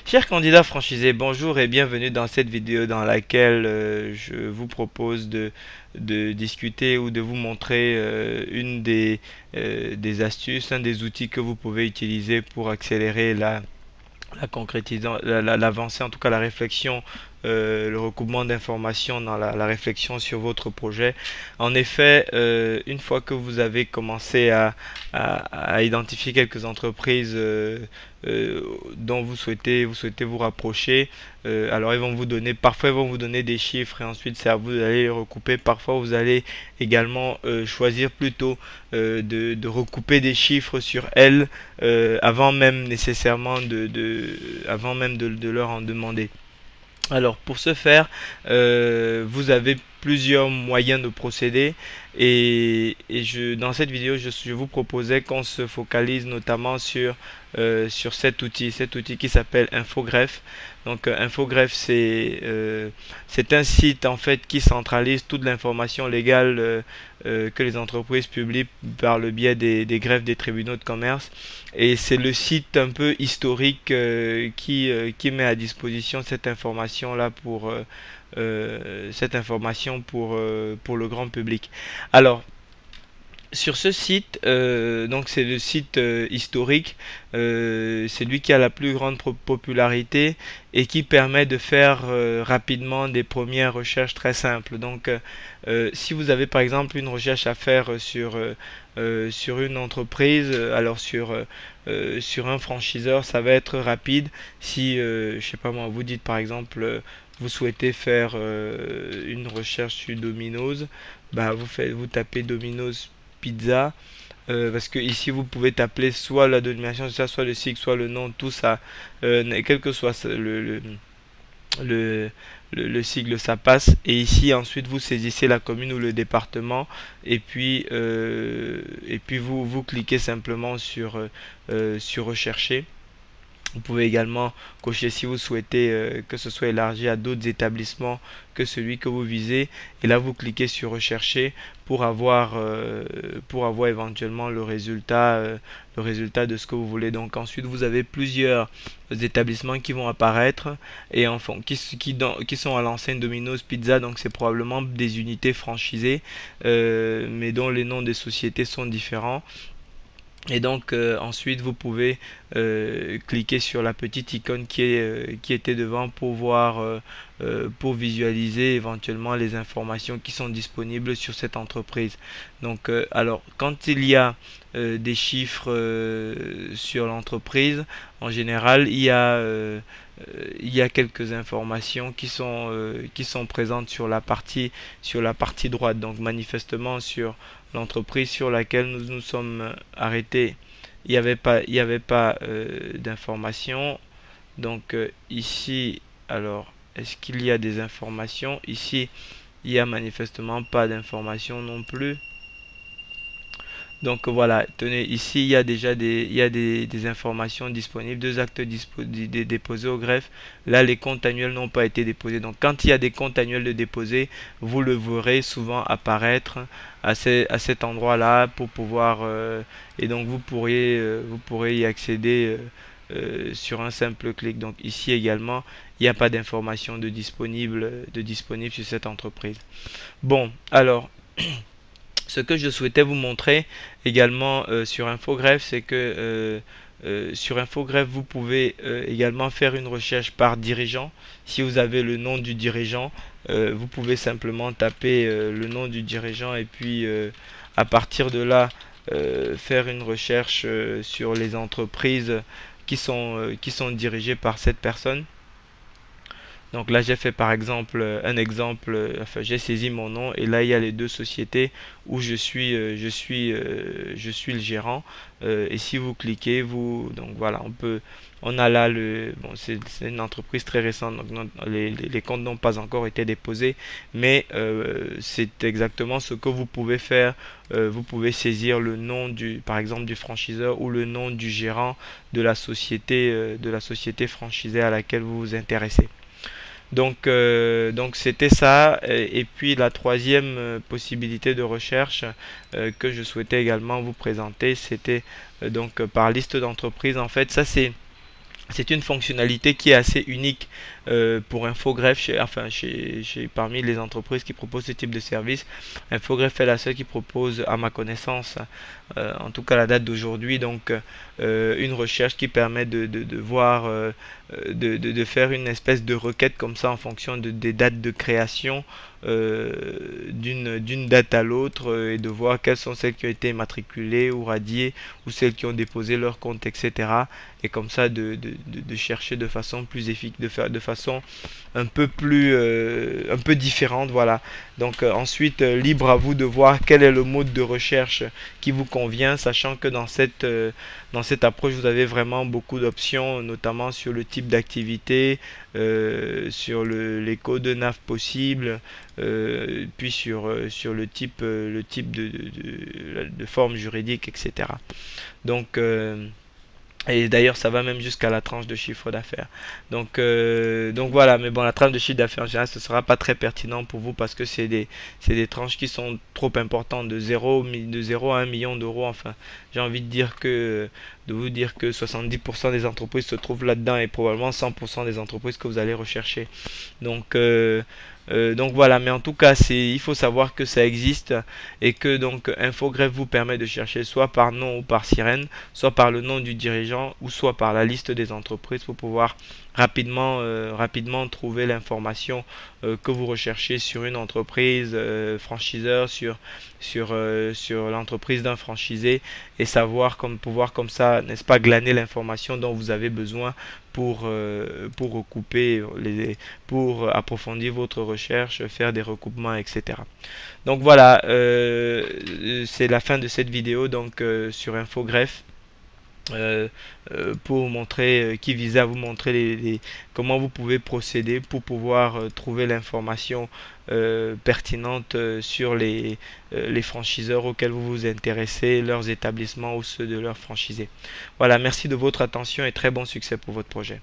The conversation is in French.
Chers candidats franchisés, bonjour et bienvenue dans cette vidéo dans laquelle je vous propose de discuter ou de vous montrer des astuces, un des outils que vous pouvez utiliser pour accélérer la concrétisation, l'avancée, en tout cas la réflexion, le recoupement d'informations dans la réflexion sur votre projet. En effet, une fois que vous avez commencé à identifier quelques entreprises dont vous souhaitez vous rapprocher, alors ils vont vous donner, parfois ils vont vous donner des chiffres et ensuite c'est à vous d'aller les recouper. Parfois vous allez également choisir plutôt de recouper des chiffres sur elles avant même nécessairement avant même de leur en demander. Alors pour ce faire, vous avez plusieurs moyens de procéder dans cette vidéo, je vous proposais qu'on se focalise notamment sur cet outil qui s'appelle Infogreffe. Donc Infogreffe, c'est un site en fait qui centralise toute l'information légale que les entreprises publient par le biais des greffes des tribunaux de commerce. Et c'est le site un peu historique qui met à disposition cette information-là pour le grand public. Alors, sur ce site, donc c'est le site historique, c'est lui qui a la plus grande popularité et qui permet de faire rapidement des premières recherches très simples. Donc, si vous avez par exemple une recherche à faire sur une entreprise, alors sur un franchiseur, ça va être rapide. Si, je sais pas moi, vous dites par exemple, vous souhaitez faire une recherche sur Domino's, bah vous tapez Domino's Pizza, parce que ici vous pouvez taper soit la dénomination soit le sigle, soit le nom, tout ça, quel que soit le, le sigle, ça passe. Et ici ensuite vous saisissez la commune ou le département et puis vous cliquez simplement sur rechercher. Vous pouvez également cocher si vous souhaitez que ce soit élargi à d'autres établissements que celui que vous visez. Et là, vous cliquez sur rechercher pour avoir éventuellement le résultat de ce que vous voulez. Donc ensuite, vous avez plusieurs établissements qui vont apparaître et qui sont à l'enseigne Domino's Pizza. Donc c'est probablement des unités franchisées, mais dont les noms des sociétés sont différents. Et donc ensuite vous pouvez cliquer sur la petite icône qui était devant pour voir pour visualiser éventuellement les informations qui sont disponibles sur cette entreprise. Donc alors quand il y a des chiffres sur l'entreprise, en général il y a quelques informations qui sont présentes sur la partie droite. Donc manifestement sur l'entreprise sur laquelle nous nous sommes arrêtés, il y avait pas d'informations. Donc ici, alors, est-ce qu'il y a des informations? Ici, il y a manifestement pas d'informations non plus. Donc voilà, tenez, ici il y a déjà des informations disponibles, deux actes déposés au greffe. Là, les comptes annuels n'ont pas été déposés. Donc quand il y a des comptes annuels de déposés, vous le verrez souvent apparaître à cet endroit-là pour pouvoir et donc vous pourrez y accéder sur un simple clic. Donc ici également, il n'y a pas d'informations de disponible sur cette entreprise. Bon, alors ce que je souhaitais vous montrer également sur Infogreffe, c'est que sur Infogreffe, vous pouvez également faire une recherche par dirigeant. Si vous avez le nom du dirigeant, vous pouvez simplement taper le nom du dirigeant et puis à partir de là, faire une recherche sur les entreprises qui sont dirigées par cette personne. Donc là, j'ai fait par exemple un exemple, enfin j'ai saisi mon nom et là il y a les deux sociétés où je suis le gérant. Et si vous cliquez, donc voilà, on a là bon, c'est une entreprise très récente, donc les comptes n'ont pas encore été déposés, mais c'est exactement ce que vous pouvez faire. Vous pouvez saisir le nom par exemple du franchiseur ou le nom du gérant de la société franchisée à laquelle vous vous intéressez. Donc c'était ça. Et puis la troisième possibilité de recherche que je souhaitais également vous présenter, c'était donc par liste d'entreprises. En fait, ça C'est une fonctionnalité qui est assez unique pour Infogreffe, parmi les entreprises qui proposent ce type de service. Infogreffe est la seule qui propose, à ma connaissance, en tout cas à la date d'aujourd'hui, donc une recherche qui permet de voir, de faire une espèce de requête comme ça en fonction des dates de création d'une date à l'autre et de voir quelles sont celles qui ont été matriculées ou radiées ou celles qui ont déposé leur compte, etc. Et comme ça de chercher de façon plus efficace, de faire de façon un peu différente, voilà. Donc ensuite, libre à vous de voir quel est le mode de recherche qui vous convient, sachant que dans cette approche, vous avez vraiment beaucoup d'options, notamment sur le type d'activité, sur les codes de NAV possibles, puis sur le type de forme juridique, etc. Donc, et d'ailleurs, ça va même jusqu'à la tranche de chiffre d'affaires. Donc voilà, mais bon, la tranche de chiffre d'affaires en général, ce ne sera pas très pertinent pour vous parce que c'est des tranches qui sont trop importantes, de 0 à 1 million d'euros. Enfin, j'ai envie de vous dire que 70% des entreprises se trouvent là-dedans et probablement 100% des entreprises que vous allez rechercher. Donc, donc voilà, mais en tout cas, il faut savoir que ça existe et que donc Infogreffe vous permet de chercher soit par nom ou par sirène, soit par le nom du dirigeant ou soit par la liste des entreprises pour pouvoir rapidement trouver l'information que vous recherchez sur une entreprise franchiseur, sur l'entreprise d'un franchisé et pouvoir comme ça, n'est-ce pas, glaner l'information dont vous avez besoin pour recouper pour approfondir votre recherche, faire des recoupements, etc. Donc voilà, c'est la fin de cette vidéo donc sur Infogreffe pour montrer, qui visait à vous montrer comment vous pouvez procéder pour pouvoir trouver l'information pertinente sur les franchiseurs auxquels vous vous intéressez, leurs établissements ou ceux de leurs franchisés. Voilà, merci de votre attention et très bon succès pour votre projet.